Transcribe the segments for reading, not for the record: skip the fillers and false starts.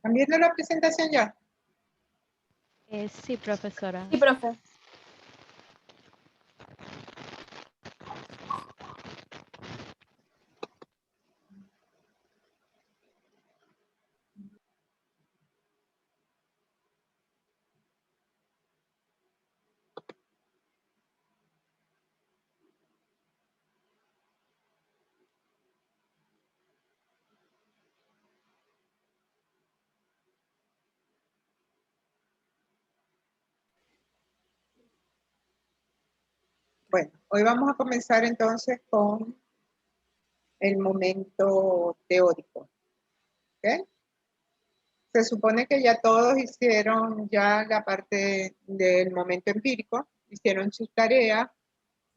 ¿Viendo la presentación ya? Sí, profesora. Sí, profe. Bueno, hoy vamos a comenzar entonces con el momento teórico. ¿Ok? Se supone que ya todos hicieron ya la parte del momento empírico, hicieron sus tareas.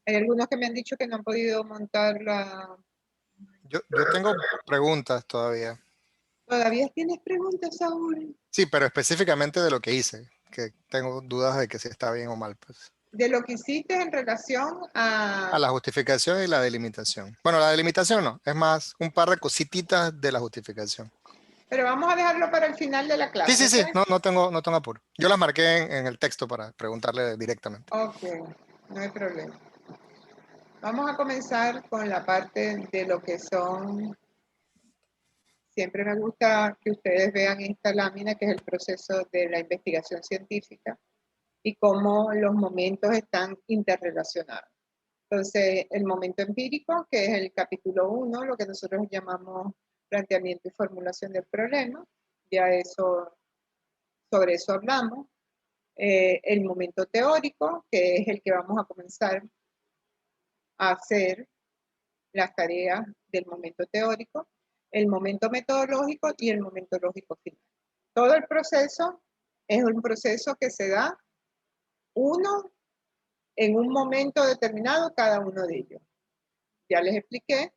Hay algunos que me han dicho que no han podido montar la... Yo tengo preguntas todavía. ¿Todavía tienes preguntas, Saúl? Sí, pero específicamente de lo que hice, que tengo dudas de que si está bien o mal, pues. De lo que hiciste en relación A la justificación y la delimitación. Bueno, la delimitación no, es más un par de cosititas de la justificación. Pero vamos a dejarlo para el final de la clase. Sí, ¿Ok? no tengo apuro. Yo las marqué en el texto para preguntarle directamente. Ok, no hay problema. Vamos a comenzar con la parte de lo que son... Siempre me gusta que ustedes vean esta lámina, que es el proceso de la investigación científica y cómo los momentos están interrelacionados. Entonces, el momento empírico, que es el capítulo 1, lo que nosotros llamamos planteamiento y formulación del problema, ya sobre eso hablamos. El momento teórico, que es el que vamos a comenzar a hacer las tareas del momento teórico, el momento metodológico y el momento lógico final. Todo el proceso es un proceso que se da uno en un momento determinado, cada uno de ellos. Ya les expliqué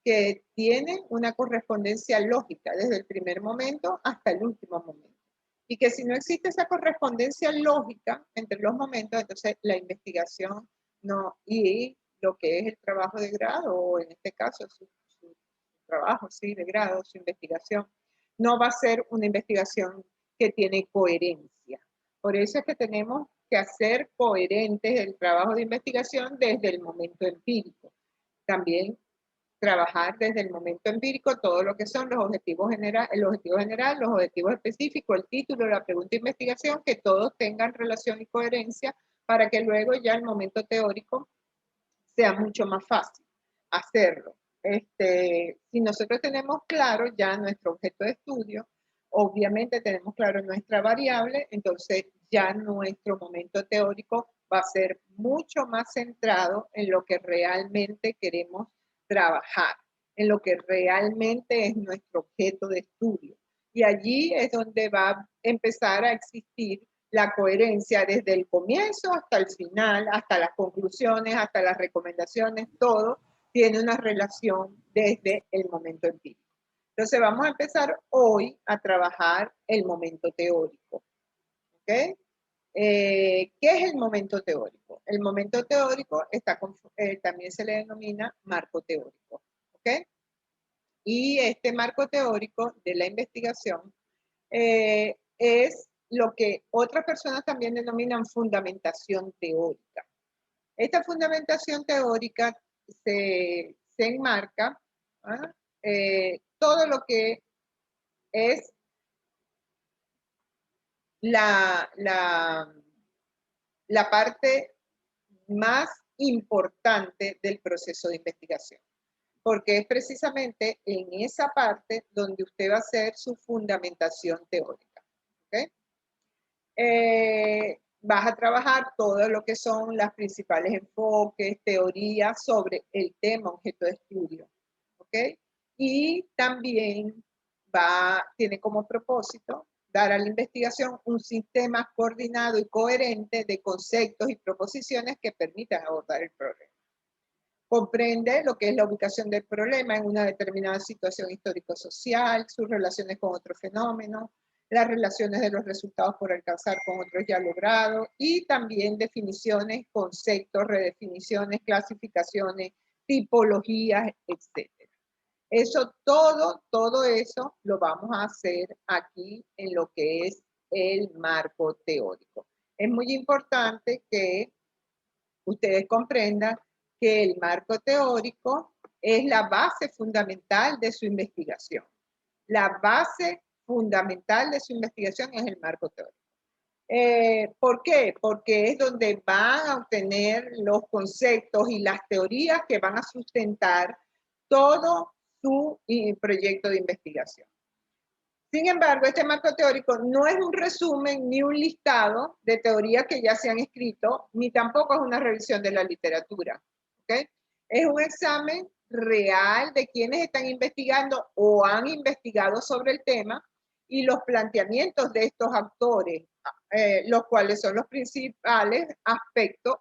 que tiene una correspondencia lógica desde el primer momento hasta el último momento. Y que si no existe esa correspondencia lógica entre los momentos, entonces la investigación no, y lo que es el trabajo de grado, o en este caso su trabajo sí, de grado, su investigación, no va a ser una investigación que tiene coherencia. Por eso es que tenemos que hacer coherentes el trabajo de investigación desde el momento empírico. También trabajar desde el momento empírico todo lo que son los objetivos generales, los objetivos específicos, el título, la pregunta de investigación, que todos tengan relación y coherencia para que luego ya el momento teórico sea mucho más fácil hacerlo. Si nosotros tenemos claro ya nuestro objeto de estudio, obviamente tenemos claro nuestra variable, entonces ya nuestro momento teórico va a ser mucho más centrado en lo que realmente queremos trabajar, en lo que realmente es nuestro objeto de estudio. Y allí es donde va a empezar a existir la coherencia desde el comienzo hasta el final, hasta las conclusiones, hasta las recomendaciones, todo tiene una relación desde el momento empírico. Entonces vamos a empezar hoy a trabajar el momento teórico. ¿Ok? ¿Qué es el momento teórico? El momento teórico también se le denomina marco teórico. ¿Ok? Y este marco teórico de la investigación es lo que otras personas también denominan fundamentación teórica. Esta fundamentación teórica se enmarca todo lo que es la parte más importante del proceso de investigación, porque es precisamente en esa parte donde usted va a hacer su fundamentación teórica. ¿Okay? Vas a trabajar todo lo que son los principales enfoques, teorías sobre el tema objeto de estudio. ¿Ok? Y también tiene como propósito dar a la investigación un sistema coordinado y coherente de conceptos y proposiciones que permitan abordar el problema. Comprende lo que es la ubicación del problema en una determinada situación histórico-social, sus relaciones con otros fenómenos, las relaciones de los resultados por alcanzar con otros ya logrados y también definiciones, conceptos, redefiniciones, clasificaciones, tipologías, etc. Eso, todo eso lo vamos a hacer aquí en lo que es el marco teórico. Es muy importante que ustedes comprendan que el marco teórico es la base fundamental de su investigación. La base fundamental de su investigación es el marco teórico. ¿Por qué? Porque es donde van a obtener los conceptos y las teorías que van a sustentar todo su proyecto de investigación. Sin embargo, este marco teórico no es un resumen ni un listado de teorías que ya se han escrito, ni tampoco es una revisión de la literatura. ¿Okay? Es un examen real de quienes están investigando o han investigado sobre el tema y los planteamientos de estos autores, los cuales son los principales aspectos,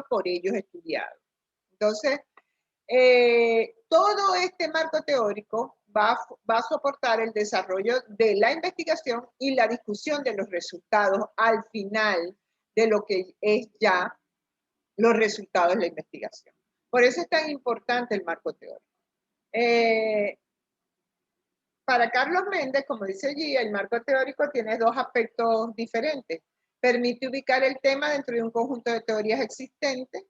por ellos estudiados. Entonces, todo este marco teórico va a soportar el desarrollo de la investigación y la discusión de los resultados al final de lo que es ya los resultados de la investigación. Por eso es tan importante el marco teórico. Para Carlos Méndez, como dice allí, el marco teórico tiene dos aspectos diferentes. Permite ubicar el tema dentro de un conjunto de teorías existentes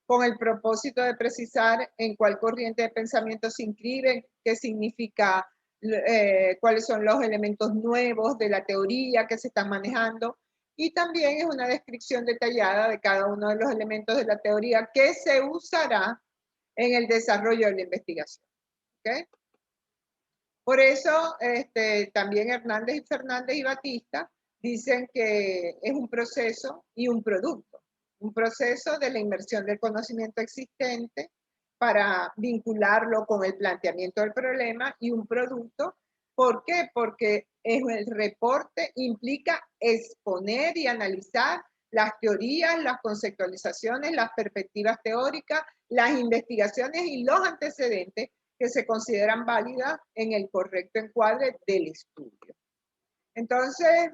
con el propósito de precisar en cuál corriente de pensamiento se inscribe, qué significa, cuáles son los elementos nuevos de la teoría que se están manejando, y también es una descripción detallada de cada uno de los elementos de la teoría que se usará en el desarrollo de la investigación. ¿Okay? Por eso, también Hernández y Fernández y Batista dicen que es un proceso y un producto. Un proceso de la inmersión del conocimiento existente para vincularlo con el planteamiento del problema, y un producto. ¿Por qué? Porque el reporte implica exponer y analizar las teorías, las conceptualizaciones, las perspectivas teóricas, las investigaciones y los antecedentes que se consideran válidas en el correcto encuadre del estudio. Entonces,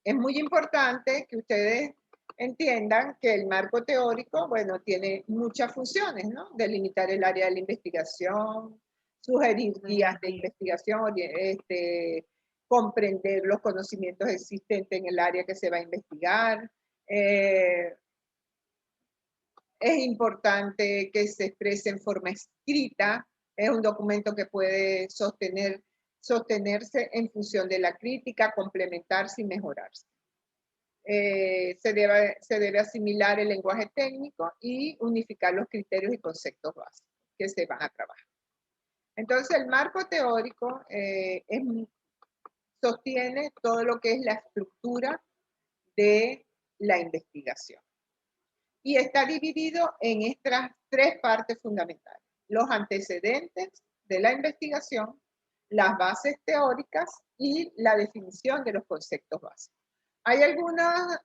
es muy importante que ustedes entiendan que el marco teórico, bueno, tiene muchas funciones, ¿no? Delimitar el área de la investigación, sugerir guías de investigación, comprender los conocimientos existentes en el área que se va a investigar. Es importante que se exprese en forma escrita. Es un documento que puede sostenerse en función de la crítica, complementarse y mejorarse. Se debe asimilar el lenguaje técnico y unificar los criterios y conceptos básicos que se van a trabajar. Entonces, el marco teórico sostiene todo lo que es la estructura de la investigación. Y está dividido en estas tres partes fundamentales: los antecedentes de la investigación, las bases teóricas y la definición de los conceptos básicos. Hay algunas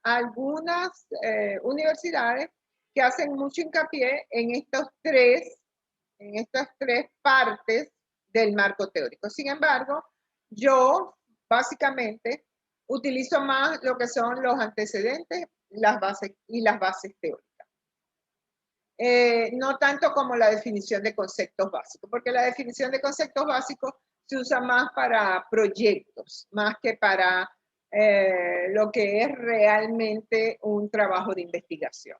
universidades que hacen mucho hincapié en estas tres partes del marco teórico. Sin embargo, yo básicamente utilizo más lo que son los antecedentes, las bases teóricas. No tanto como la definición de conceptos básicos, porque la definición de conceptos básicos se usa más para proyectos, más que para lo que es realmente un trabajo de investigación.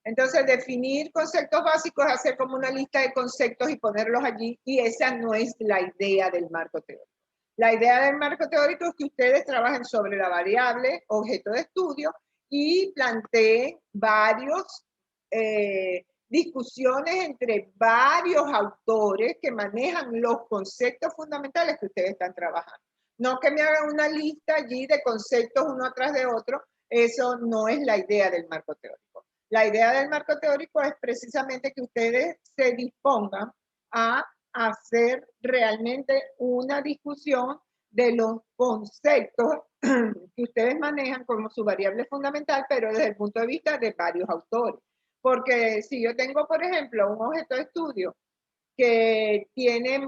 Entonces, definir conceptos básicos es hacer como una lista de conceptos y ponerlos allí, y esa no es la idea del marco teórico. La idea del marco teórico es que ustedes trabajen sobre la variable objeto de estudio y planteen varios discusiones entre varios autores que manejan los conceptos fundamentales que ustedes están trabajando. No que me hagan una lista allí de conceptos uno atrás de otro. Eso no es la idea del marco teórico. La idea del marco teórico es precisamente que ustedes se dispongan a hacer realmente una discusión de los conceptos que ustedes manejan como su variable fundamental, pero desde el punto de vista de varios autores. Porque si yo tengo, por ejemplo, un objeto de estudio que tiene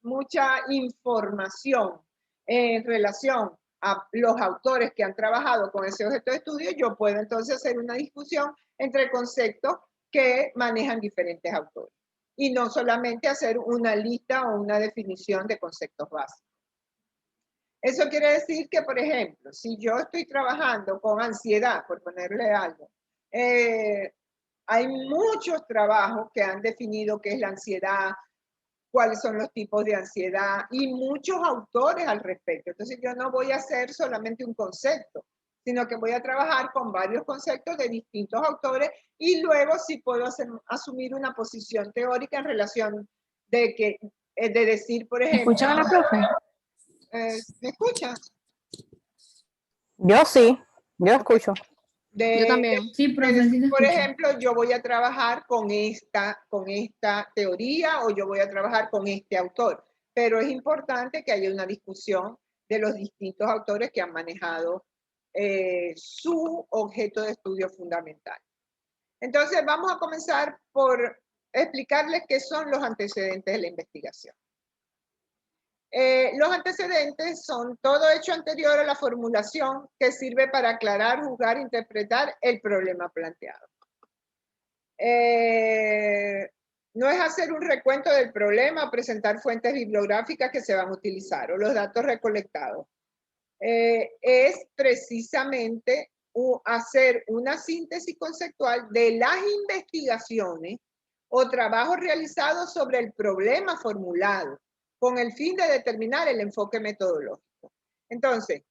mucha información en relación a los autores que han trabajado con ese objeto de estudio, yo puedo entonces hacer una discusión entre conceptos que manejan diferentes autores. Y no solamente hacer una lista o una definición de conceptos básicos. Eso quiere decir que, por ejemplo, si yo estoy trabajando con ansiedad, por ponerle algo, hay muchos trabajos que han definido qué es la ansiedad, cuáles son los tipos de ansiedad y muchos autores al respecto. Entonces yo no voy a hacer solamente un concepto, sino que voy a trabajar con varios conceptos de distintos autores y luego sí puedo asumir una posición teórica en relación de decir, por ejemplo... ¿Escuchan a la profe? ¿Me escuchan? Yo sí, yo escucho. Yo también. Sí, profe, sí te Por escucho. ejemplo, yo voy a trabajar con esta teoría o yo voy a trabajar con este autor, pero es importante que haya una discusión de los distintos autores que han manejado su objeto de estudio fundamental. Entonces, vamos a comenzar por explicarles qué son los antecedentes de la investigación. Los antecedentes son todo hecho anterior a la formulación que sirve para aclarar, juzgar, interpretar el problema planteado. No es hacer un recuento del problema, presentar fuentes bibliográficas que se van a utilizar o los datos recolectados. Es precisamente hacer una síntesis conceptual de las investigaciones o trabajos realizados sobre el problema formulado, con el fin de determinar el enfoque metodológico. Entonces,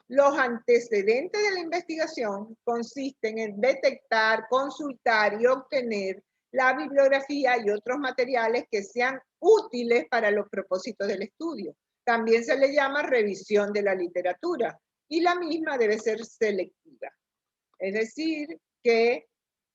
los antecedentes de la investigación consisten en detectar, consultar y obtener la bibliografía y otros materiales que sean útiles para los propósitos del estudio. También se le llama revisión de la literatura y la misma debe ser selectiva. Es decir, que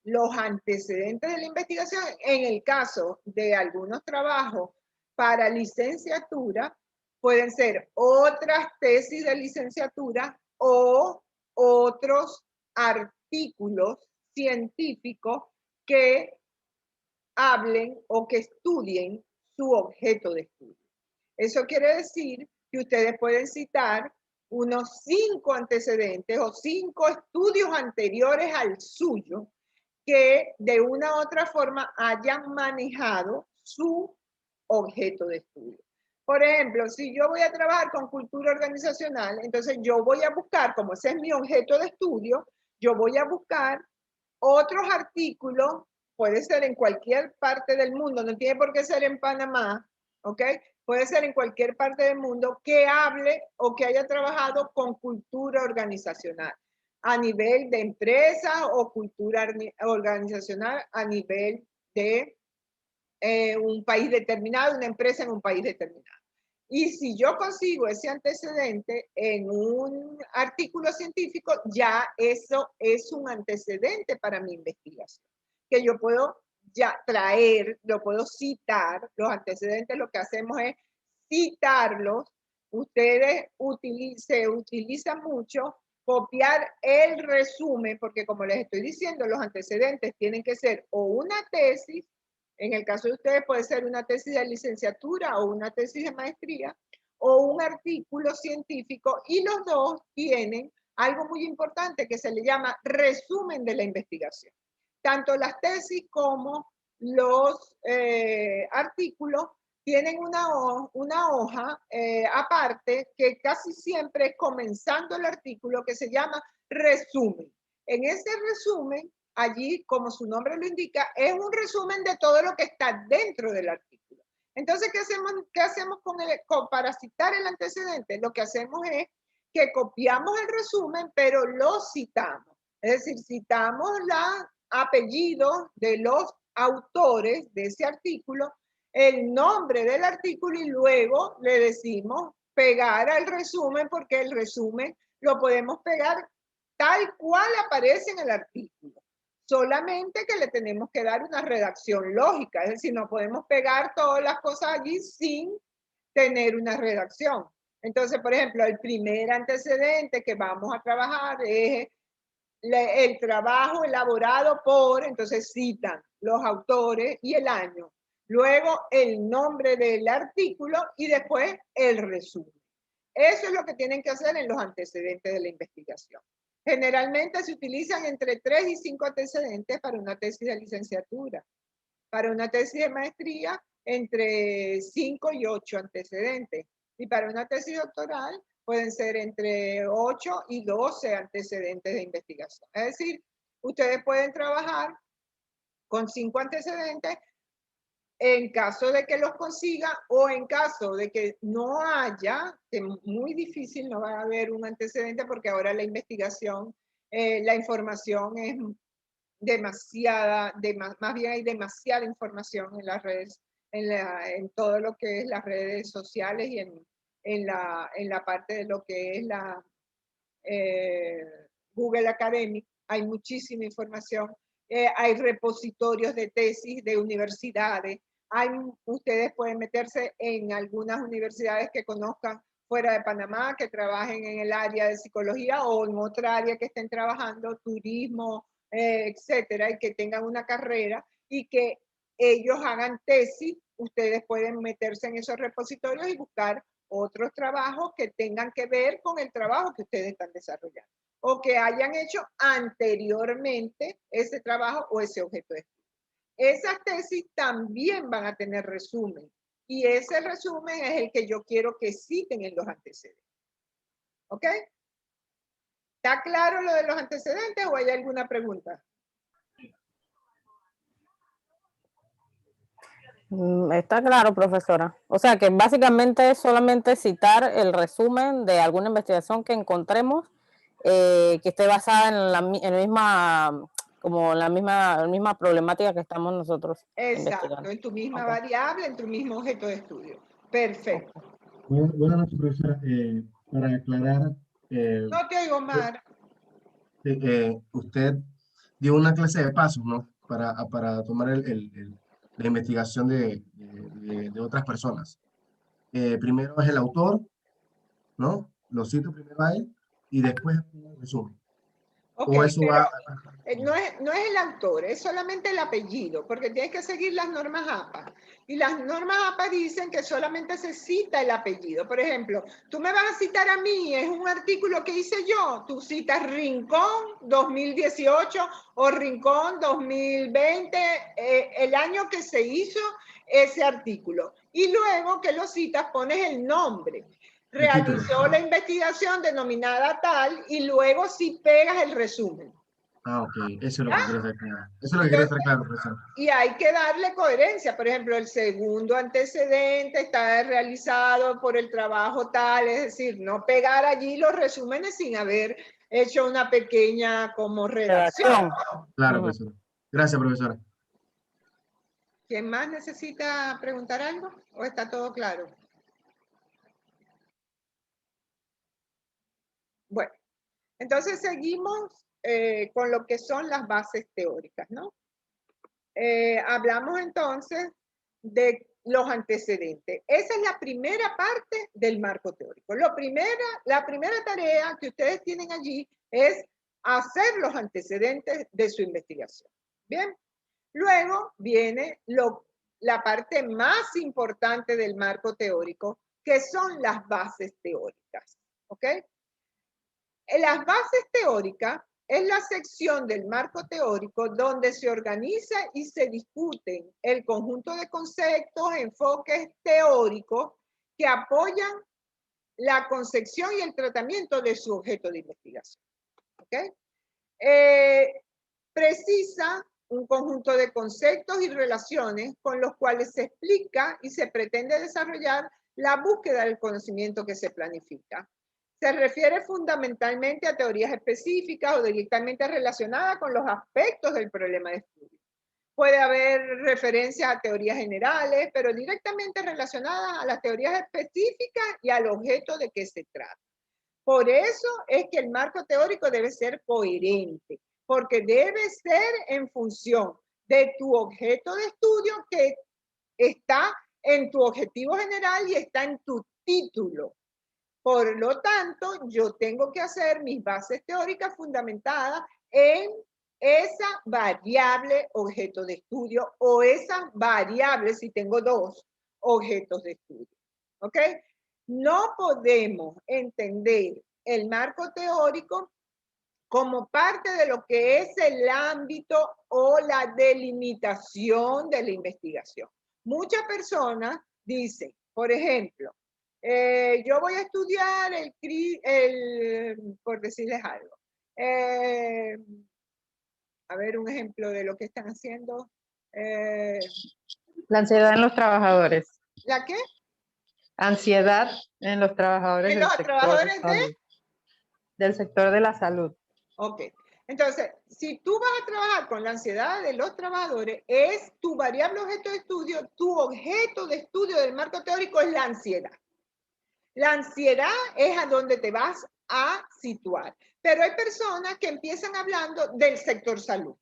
los antecedentes de la investigación, en el caso de algunos trabajos para licenciatura, pueden ser otras tesis de licenciatura o otros artículos científicos que hablen o que estudien su objeto de estudio. Eso quiere decir que ustedes pueden citar unos 5 antecedentes o 5 estudios anteriores al suyo que de una u otra forma hayan manejado su objeto de estudio. Por ejemplo, si yo voy a trabajar con cultura organizacional, entonces yo voy a buscar, como ese es mi objeto de estudio, yo voy a buscar otros artículos, puede ser en cualquier parte del mundo, no tiene por qué ser en Panamá, ¿ok? Puede ser en cualquier parte del mundo que hable o que haya trabajado con cultura organizacional a nivel de empresa o cultura organizacional a nivel de un país determinado, una empresa en un país determinado. Y si yo consigo ese antecedente en un artículo científico, ya eso es un antecedente para mi investigación, que yo puedo ya traer, lo puedo citar. Los antecedentes lo que hacemos es citarlos. Ustedes se utilizan mucho copiar el resumen, porque como les estoy diciendo, los antecedentes tienen que ser o una tesis, en el caso de ustedes puede ser una tesis de licenciatura o una tesis de maestría o un artículo científico, y los dos tienen algo muy importante que se le llama resumen de la investigación. Tanto las tesis como los artículos tienen una hoja aparte que casi siempre es comenzando el artículo, que se llama resumen. En ese resumen, allí, como su nombre lo indica, es un resumen de todo lo que está dentro del artículo. Entonces, ¿qué hacemos para citar el antecedente? Lo que hacemos es que copiamos el resumen, pero lo citamos. Es decir, citamos los apellidos de los autores de ese artículo, el nombre del artículo, y luego le decimos pegar al resumen, porque el resumen lo podemos pegar tal cual aparece en el artículo. Solamente que le tenemos que dar una redacción lógica, es decir, no podemos pegar todas las cosas allí sin tener una redacción. Entonces, por ejemplo, el primer antecedente que vamos a trabajar es el trabajo elaborado por, entonces citan los autores y el año, luego el nombre del artículo y después el resumen. Eso es lo que tienen que hacer en los antecedentes de la investigación. Generalmente se utilizan entre 3 y 5 antecedentes para una tesis de licenciatura. Para una tesis de maestría, entre 5 y 8 antecedentes. Y para una tesis doctoral, pueden ser entre 8 y 12 antecedentes de investigación. Es decir, ustedes pueden trabajar con 5 antecedentes en caso de que los consiga o en caso de que no haya, que muy difícil, no va a haber un antecedente porque ahora la investigación, la información es demasiada, más bien hay demasiada información en las redes, en todo lo que es las redes sociales y en la parte de lo que es la Google Academic, hay muchísima información, hay repositorios de tesis de universidades, ustedes pueden meterse en algunas universidades que conozcan fuera de Panamá, que trabajen en el área de psicología o en otra área que estén trabajando, turismo, etcétera, y que tengan una carrera y que ellos hagan tesis, ustedes pueden meterse en esos repositorios y buscar otros trabajos que tengan que ver con el trabajo que ustedes están desarrollando o que hayan hecho anteriormente ese trabajo o ese objeto de estudio. Esas tesis también van a tener resumen y ese resumen es el que yo quiero que citen en los antecedentes. ¿Ok? ¿Está claro lo de los antecedentes o hay alguna pregunta? Está claro, profesora. O sea que básicamente es solamente citar el resumen de alguna investigación que encontremos que esté basada en la misma problemática que estamos nosotros investigando. En tu misma variable, en tu mismo objeto de estudio. Perfecto. Buenas noches, profesora. Para aclarar... no te oigo, Mar. Usted dio una clase de pasos, ¿no? Para tomar la investigación de otras personas. Primero es el autor, ¿no? Lo cito primero a él y después el resumen. Ok, o eso pero va... no es el autor, es solamente el apellido, porque tienes que seguir las normas APA. Y las normas APA dicen que solamente se cita el apellido. Por ejemplo, tú me vas a citar a mí, es un artículo que hice yo, tú citas Rincón 2018 o Rincón 2020, el año que se hizo ese artículo. Y luego que lo citas pones el nombre. Realizó la investigación denominada tal y luego sí pegas el resumen. Ah, ok, eso es lo que quiero estar claro. Eso es lo que quiero estar claro, profesor. Y hay que darle coherencia. Por ejemplo, el segundo antecedente está realizado por el trabajo tal, es decir, no pegar allí los resúmenes sin haber hecho una pequeña como redacción. Claro, profesor. Gracias, profesora. ¿Quién más necesita preguntar algo? ¿O está todo claro? Bueno, entonces seguimos con lo que son las bases teóricas, ¿no? Hablamos entonces de los antecedentes. Esa es la primera parte del marco teórico. La primera tarea que ustedes tienen allí es hacer los antecedentes de su investigación. Bien, luego viene la parte más importante del marco teórico, que son las bases teóricas. ¿Ok? Las bases teóricas es la sección del marco teórico donde se organiza y se discuten el conjunto de conceptos, enfoques teóricos que apoyan la concepción y el tratamiento de su objeto de investigación. ¿Okay? Precisa un conjunto de conceptos y relaciones con los cuales se explica y se pretende desarrollar la búsqueda del conocimiento que se planifica. Se refiere fundamentalmente a teorías específicas o directamente relacionadas con los aspectos del problema de estudio. Puede haber referencias a teorías generales, pero directamente relacionadas a las teorías específicas y al objeto de que se trata. Por eso es que el marco teórico debe ser coherente, porque debe ser en función de tu objeto de estudio que está en tu objetivo general y está en tu título. Por lo tanto, yo tengo que hacer mis bases teóricas fundamentadas en esa variable objeto de estudio o esa variable, si tengo dos objetos de estudio. ¿Ok? No podemos entender el marco teórico como parte de lo que es el ámbito o la delimitación de la investigación. Muchas personas dicen, por ejemplo, yo voy a estudiar por decirles algo, a ver un ejemplo de lo que están haciendo. La ansiedad en los trabajadores. ¿La qué? Ansiedad en los trabajadores En del los sector trabajadores salud. Del sector de la salud. Ok. Entonces, si tú vas a trabajar con la ansiedad de los trabajadores, es tu variable objeto de estudio, tu objeto de estudio del marco teórico es la ansiedad. La ansiedad es a donde te vas a situar. Pero hay personas que empiezan hablando del sector salud,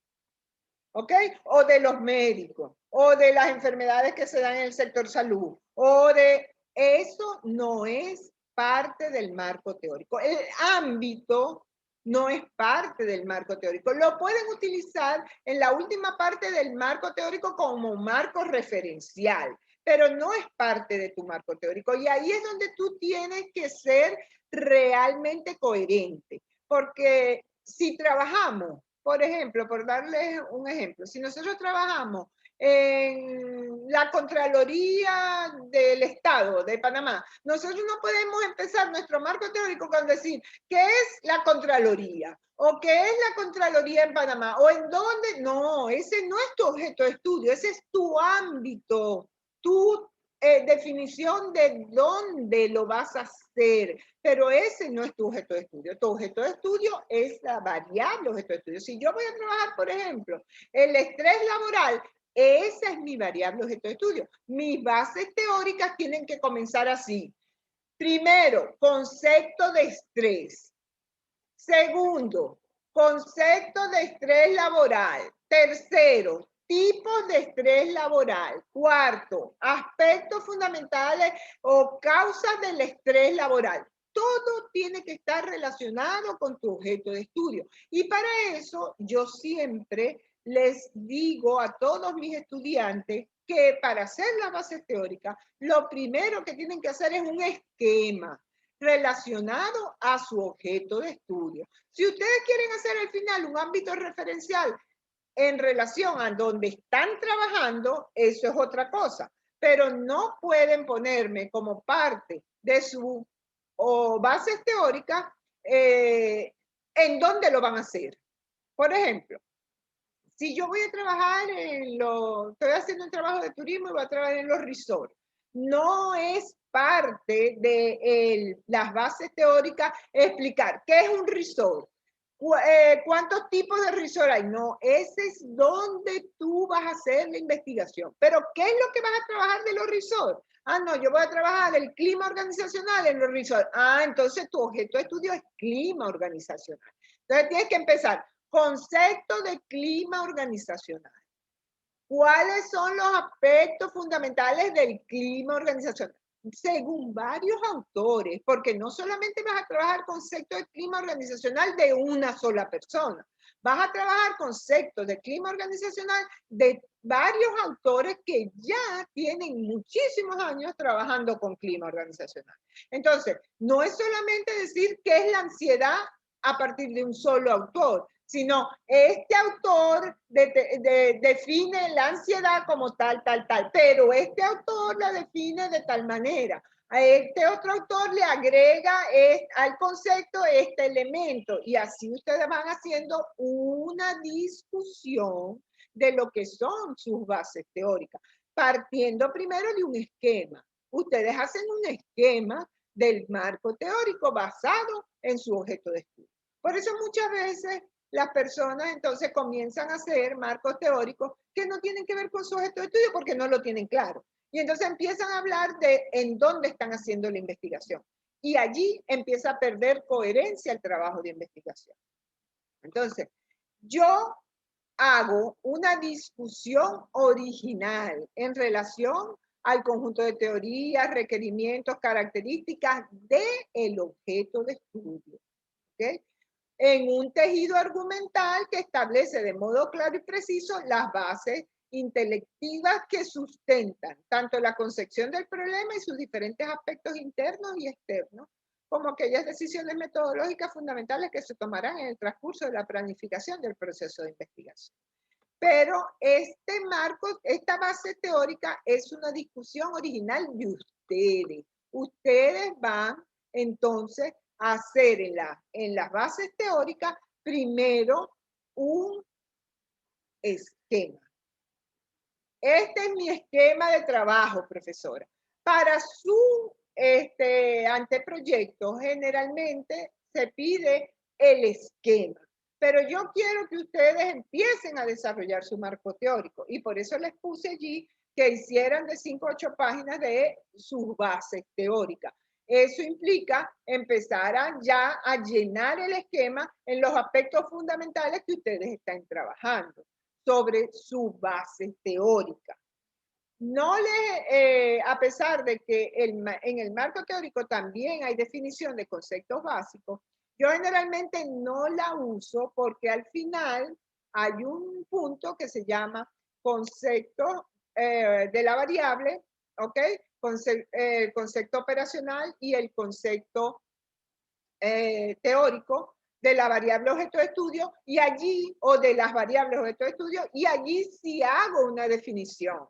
¿ok? O de los médicos, o de las enfermedades que se dan en el sector salud, o de... Eso no es parte del marco teórico. El ámbito no es parte del marco teórico. Lo pueden utilizar en la última parte del marco teórico como marco referencial, pero no es parte de tu marco teórico. Y ahí es donde tú tienes que ser realmente coherente, porque si trabajamos, por ejemplo, por darles un ejemplo, si nosotros trabajamos en la Contraloría del Estado de Panamá, nosotros no podemos empezar nuestro marco teórico con decir qué es la Contraloría o qué es la Contraloría en Panamá o en dónde. No, ese no es tu objeto de estudio, ese es tu ámbito, tu definición de dónde lo vas a hacer, pero ese no es tu objeto de estudio. Tu objeto de estudio es la variable objeto de estudio. Si yo voy a trabajar, por ejemplo, el estrés laboral, esa es mi variable objeto de estudio. Mis bases teóricas tienen que comenzar así. Primero, concepto de estrés. Segundo, concepto de estrés laboral. Tercero, tipos de estrés laboral. Cuarto, aspectos fundamentales o causas del estrés laboral. Todo tiene que estar relacionado con tu objeto de estudio. Y para eso yo siempre les digo a todos mis estudiantes que para hacer las bases teóricas, lo primero que tienen que hacer es un esquema relacionado a su objeto de estudio. Si ustedes quieren hacer al final un ámbito referencial en relación a donde están trabajando, eso es otra cosa, pero no pueden ponerme como parte de su bases teóricas en dónde lo van a hacer. Por ejemplo, si yo voy a trabajar estoy haciendo un trabajo de turismo y voy a trabajar en los resorts, no es parte de las bases teóricas explicar qué es un resort, cuántos tipos de resort hay. No, ese es donde tú vas a hacer la investigación. Pero ¿qué es lo que vas a trabajar de los resorts? Ah, no, yo voy a trabajar el clima organizacional en los resorts. Ah, entonces tu objeto de estudio es clima organizacional. Entonces tienes que empezar. Concepto de clima organizacional. ¿Cuáles son los aspectos fundamentales del clima organizacional? Según varios autores, porque no solamente vas a trabajar conceptos de clima organizacional de una sola persona, vas a trabajar conceptos de clima organizacional de varios autores que ya tienen muchísimos años trabajando con clima organizacional. Entonces, no es solamente decir qué es la ansiedad a partir de un solo autor, sino este autor define la ansiedad como tal, pero este autor la define de tal manera. A este otro autor le agrega al concepto este elemento y así ustedes van haciendo una discusión de lo que son sus bases teóricas, partiendo primero de un esquema. Ustedes hacen un esquema del marco teórico basado en su objeto de estudio. Por eso muchas veces las personas entonces comienzan a hacer marcos teóricos que no tienen que ver con su objeto de estudio porque no lo tienen claro. Y entonces empiezan a hablar de en dónde están haciendo la investigación. Y allí empieza a perder coherencia el trabajo de investigación. Entonces, yo hago una discusión original en relación al conjunto de teorías, requerimientos, características del objeto de estudio. ¿Okay? En un tejido argumental que establece de modo claro y preciso las bases intelectivas que sustentan tanto la concepción del problema y sus diferentes aspectos internos y externos, como aquellas decisiones metodológicas fundamentales que se tomarán en el transcurso de la planificación del proceso de investigación. Pero este marco, esta base teórica es una discusión original de ustedes. Ustedes van entonces a hacer en las bases teóricas primero un esquema. Este es mi esquema de trabajo, profesora. Para su anteproyecto generalmente se pide el esquema. Pero yo quiero que ustedes empiecen a desarrollar su marco teórico y por eso les puse allí que hicieran de 5 a 8 páginas de sus bases teóricas. Eso implica empezar ya a llenar el esquema en los aspectos fundamentales que ustedes están trabajando sobre su base teórica. No a pesar de que en el marco teórico también hay definición de conceptos básicos, yo generalmente no la uso porque al final hay un punto que se llama concepto de la variable, ¿ok? Concepto operacional y el concepto teórico de la variable objeto de estudio y allí, o de las variables objeto de estudio, y allí sí hago una definición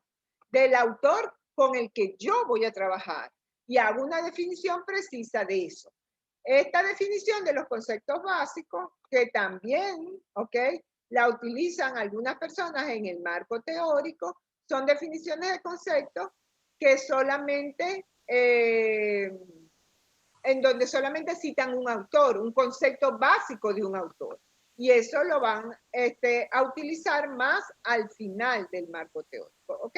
del autor con el que yo voy a trabajar y hago una definición precisa de eso. Esta definición de los conceptos básicos, que también, ¿ok?, la utilizan algunas personas en el marco teórico, son definiciones de conceptos que solamente, en donde solamente citan un autor, un concepto básico de un autor. Y eso lo van a utilizar más al final del marco teórico, ¿ok?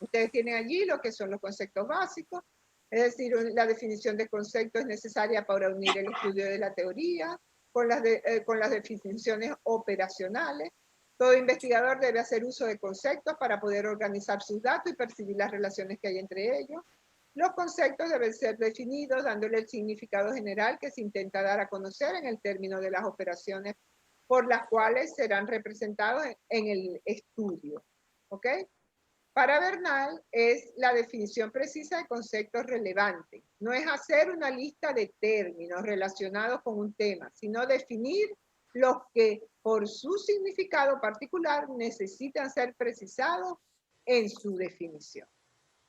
Ustedes tienen allí lo que son los conceptos básicos, es decir, la definición de conceptos es necesaria para unir el estudio de la teoría con las definiciones operacionales. Todo investigador debe hacer uso de conceptos para poder organizar sus datos y percibir las relaciones que hay entre ellos. Los conceptos deben ser definidos dándole el significado general que se intenta dar a conocer en el término de las operaciones por las cuales serán representados en el estudio. ¿Ok? Para Bernal es la definición precisa de conceptos relevantes. No es hacer una lista de términos relacionados con un tema, sino definir los que por su significado particular necesitan ser precisados en su definición.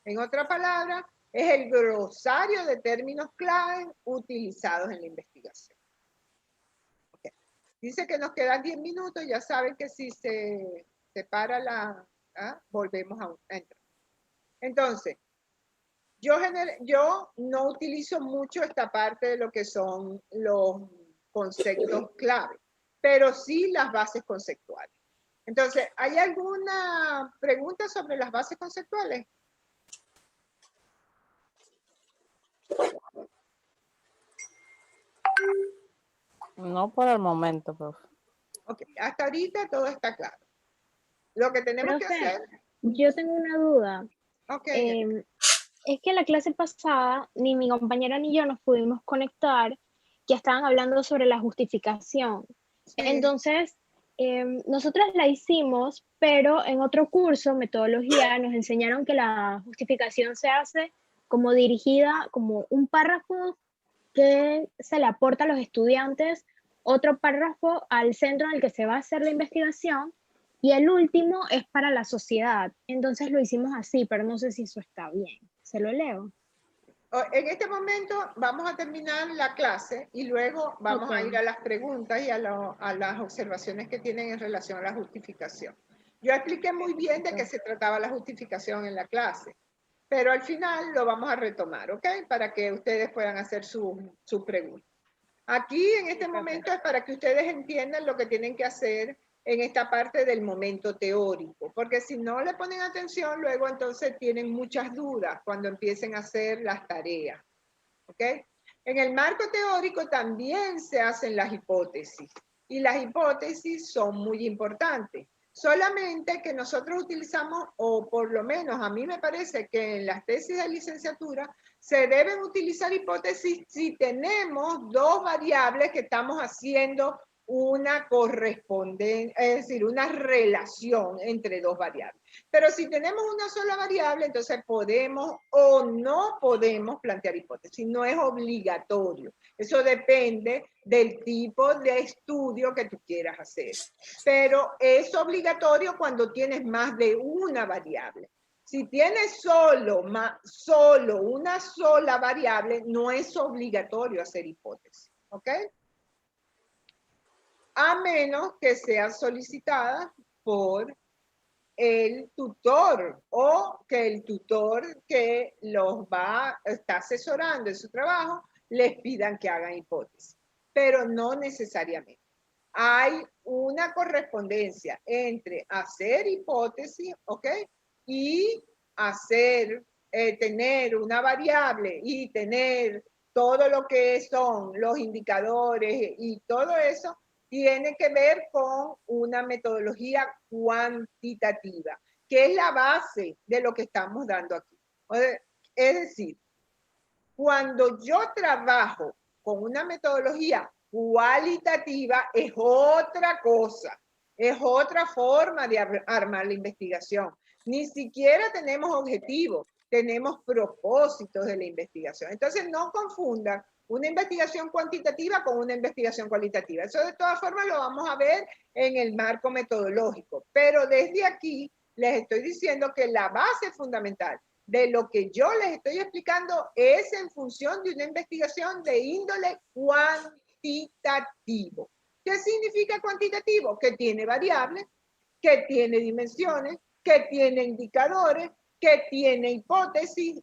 En otra palabra, es el glosario de términos clave utilizados en la investigación. Okay. Dice que nos quedan 10 minutos, ya saben que si se para volvemos a entrar. Entonces, yo no utilizo mucho esta parte de lo que son los conceptos clave, pero sí las bases conceptuales. Entonces, ¿hay alguna pregunta sobre las bases conceptuales? No por el momento, profe. Ok, hasta ahorita todo está claro. Lo que tenemos Profe, que hacer... Yo tengo una duda. Ok. Es que la clase pasada, ni mi compañera ni yo nos pudimos conectar, que estaban hablando sobre la justificación. Sí. Entonces, nosotras la hicimos, pero en otro curso, metodología, nos enseñaron que la justificación se hace como dirigida, como un párrafo que se le aporta a los estudiantes, otro párrafo al centro en el que se va a hacer la investigación, y el último es para la sociedad. Entonces lo hicimos así, pero no sé si eso está bien. ¿Se lo leo? En este momento vamos a terminar la clase y luego vamos a ir a las preguntas y a las observaciones que tienen en relación a la justificación. Yo expliqué muy bien de qué se trataba la justificación en la clase, pero al final lo vamos a retomar, ¿ok? Para que ustedes puedan hacer su pregunta. Aquí en este momento es para que ustedes entiendan lo que tienen que hacer en esta parte del momento teórico, porque si no le ponen atención, luego entonces tienen muchas dudas cuando empiecen a hacer las tareas, ¿ok? En el marco teórico también se hacen las hipótesis, y las hipótesis son muy importantes. Solamente que nosotros utilizamos, o por lo menos a mí me parece que en las tesis de licenciatura se deben utilizar hipótesis si tenemos dos variables que estamos haciendo una correspondencia, es decir, una relación entre dos variables. Pero si tenemos una sola variable, entonces podemos o no podemos plantear hipótesis. No es obligatorio. Eso depende del tipo de estudio que tú quieras hacer. Pero es obligatorio cuando tienes más de una variable. Si tienes solo una sola variable, no es obligatorio hacer hipótesis. ¿Ok? A menos que sea solicitada por el tutor o que el tutor que está asesorando en su trabajo les pidan que hagan hipótesis, pero no necesariamente. Hay una correspondencia entre hacer hipótesis, ¿ok? Y tener una variable y tener todo lo que son los indicadores y todo eso, tiene que ver con una metodología cuantitativa, que es la base de lo que estamos dando aquí. Es decir, cuando yo trabajo con una metodología cualitativa, es otra cosa, es otra forma de armar la investigación. Ni siquiera tenemos objetivos, tenemos propósitos de la investigación. Entonces, no confundan una investigación cuantitativa con una investigación cualitativa. Eso de todas formas lo vamos a ver en el marco metodológico. Pero desde aquí les estoy diciendo que la base fundamental de lo que yo les estoy explicando es en función de una investigación de índole cuantitativo. ¿Qué significa cuantitativo? Que tiene variables, que tiene dimensiones, que tiene indicadores, que tiene hipótesis,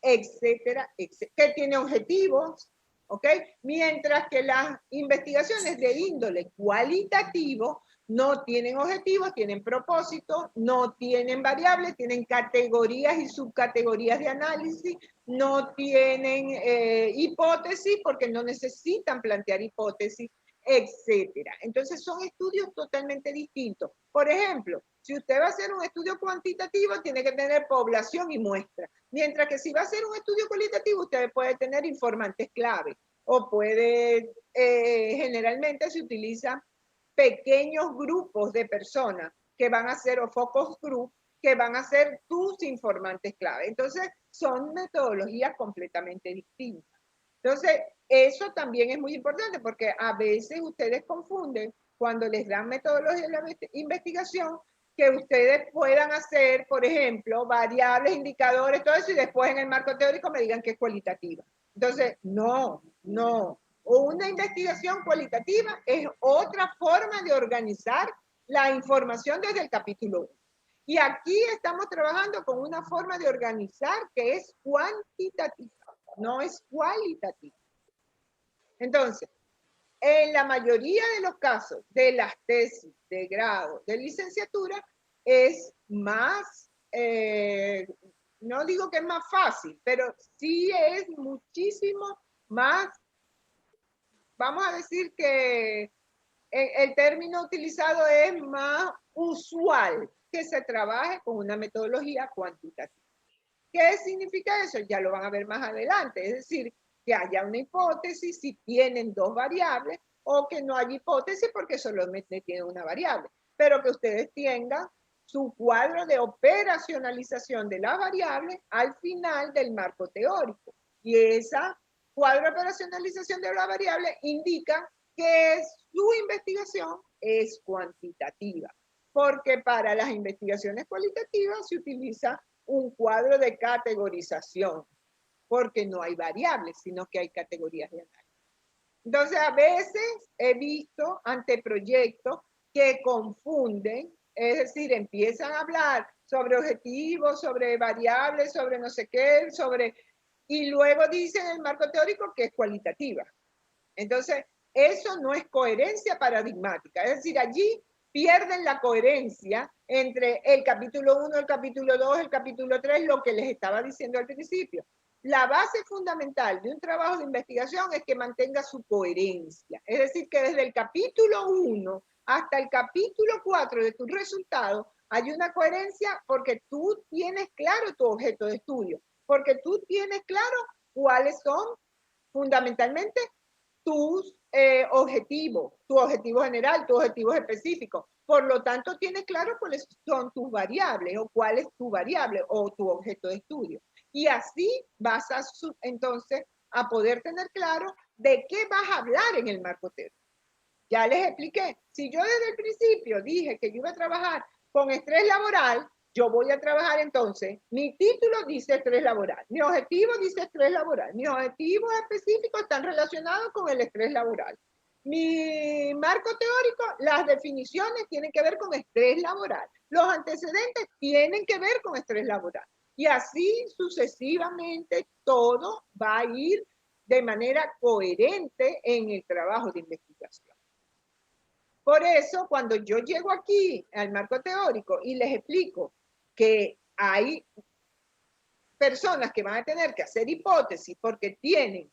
etcétera, etcétera, que tiene objetivos, ¿ok? Mientras que las investigaciones de índole cualitativo no tienen objetivos, tienen propósitos, no tienen variables, tienen categorías y subcategorías de análisis, no tienen hipótesis porque no necesitan plantear hipótesis, etcétera. Entonces son estudios totalmente distintos. Por ejemplo, si usted va a hacer un estudio cuantitativo, tiene que tener población y muestra. Mientras que si va a hacer un estudio cualitativo, usted puede tener informantes clave o puede, generalmente se utiliza pequeños grupos de personas que van a ser, o focus group, que van a ser tus informantes clave. Entonces, son metodologías completamente distintas. Entonces, eso también es muy importante porque a veces ustedes confunden cuando les dan metodología de la investigación que ustedes puedan hacer, por ejemplo, variables, indicadores, todo eso, y después en el marco teórico me digan que es cualitativa. Entonces, no. O una investigación cualitativa es otra forma de organizar la información desde el capítulo 1. Y aquí estamos trabajando con una forma de organizar que es cuantitativa, no es cualitativa. Entonces, en la mayoría de los casos de las tesis de grado, de licenciatura, es más, no digo que es más fácil, pero sí es muchísimo más, vamos a decir que el término utilizado es más usual que se trabaje con una metodología cuantitativa. ¿Qué significa eso? Ya lo van a ver más adelante, es decir, que haya una hipótesis si tienen dos variables o que no haya hipótesis porque solamente tienen una variable, pero que ustedes tengan su cuadro de operacionalización de las variables al final del marco teórico. Y esa cuadro de operacionalización de la variable indica que su investigación es cuantitativa, porque para las investigaciones cualitativas se utiliza un cuadro de categorización, porque no hay variables, sino que hay categorías de análisis. Entonces, a veces he visto anteproyectos que confunden, es decir, empiezan a hablar sobre objetivos, sobre variables, sobre no sé qué, y luego dicen en el marco teórico que es cualitativa. Entonces, eso no es coherencia paradigmática, es decir, allí pierden la coherencia entre el capítulo 1, el capítulo 2, el capítulo 3, lo que les estaba diciendo al principio. La base fundamental de un trabajo de investigación es que mantenga su coherencia. Es decir, que desde el capítulo 1 hasta el capítulo 4 de tu resultado hay una coherencia porque tú tienes claro tu objeto de estudio, porque tú tienes claro cuáles son fundamentalmente tus objetivo, tu objetivo general, tu objetivo específico. Por lo tanto, tienes claro cuáles son tus variables o cuál es tu variable o tu objeto de estudio. Y así vas a, entonces, a poder tener claro de qué vas a hablar en el marco teórico. Ya les expliqué. Si yo desde el principio dije que yo iba a trabajar con estrés laboral, yo voy a trabajar entonces, mi título dice estrés laboral, mi objetivo dice estrés laboral, mis objetivos específicos están relacionados con el estrés laboral. Mi marco teórico, las definiciones tienen que ver con estrés laboral, los antecedentes tienen que ver con estrés laboral. Y así sucesivamente todo va a ir de manera coherente en el trabajo de investigación. Por eso, cuando yo llego aquí al marco teórico y les explico que hay personas que van a tener que hacer hipótesis porque tienen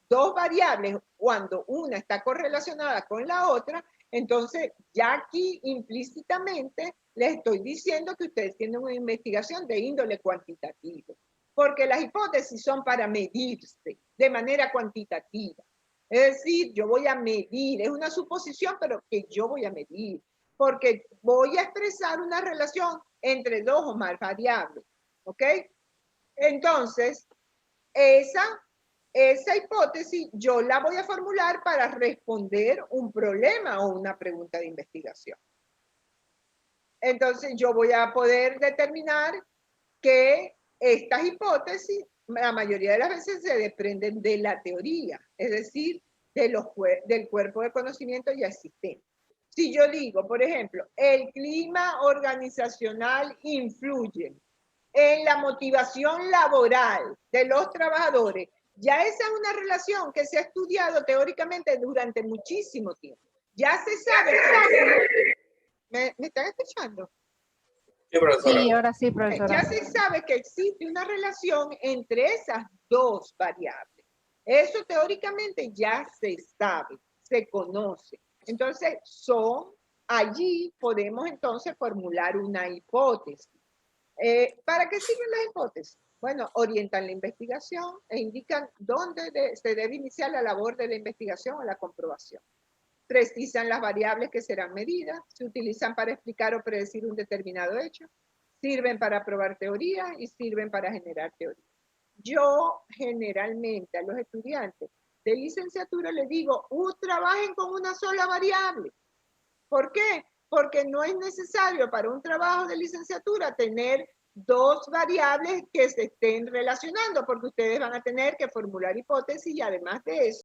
dos variables cuando una está correlacionada con la otra, entonces ya aquí implícitamente les estoy diciendo que ustedes tienen una investigación de índole cuantitativo, porque las hipótesis son para medirse de manera cuantitativa. Es decir, yo voy a medir, es una suposición, pero que yo voy a medir, porque voy a expresar una relación entre dos o más variables, ¿ok? Entonces, esa hipótesis yo la voy a formular para responder un problema o una pregunta de investigación. Entonces, yo voy a poder determinar que estas hipótesis, la mayoría de las veces se desprenden de la teoría, es decir, del cuerpo de conocimiento ya existente. Si yo digo, por ejemplo, el clima organizacional influye en la motivación laboral de los trabajadores, ya esa es una relación que se ha estudiado teóricamente durante muchísimo tiempo. Ya se sabe. ¿Me están escuchando? Sí, ahora sí, profesora. Ya se sabe que existe una relación entre esas dos variables. Eso teóricamente ya se sabe, se conoce. Entonces, allí podemos entonces formular una hipótesis. ¿Para qué sirven las hipótesis? Bueno, orientan la investigación e indican dónde se debe iniciar la labor de la investigación o la comprobación. Precisan las variables que serán medidas, se utilizan para explicar o predecir un determinado hecho, sirven para probar teoría y sirven para generar teoría. Yo generalmente a los estudiantes de licenciatura les digo, trabajen con una sola variable. ¿Por qué? Porque no es necesario para un trabajo de licenciatura tener dos variables que se estén relacionando, porque ustedes van a tener que formular hipótesis y además de eso,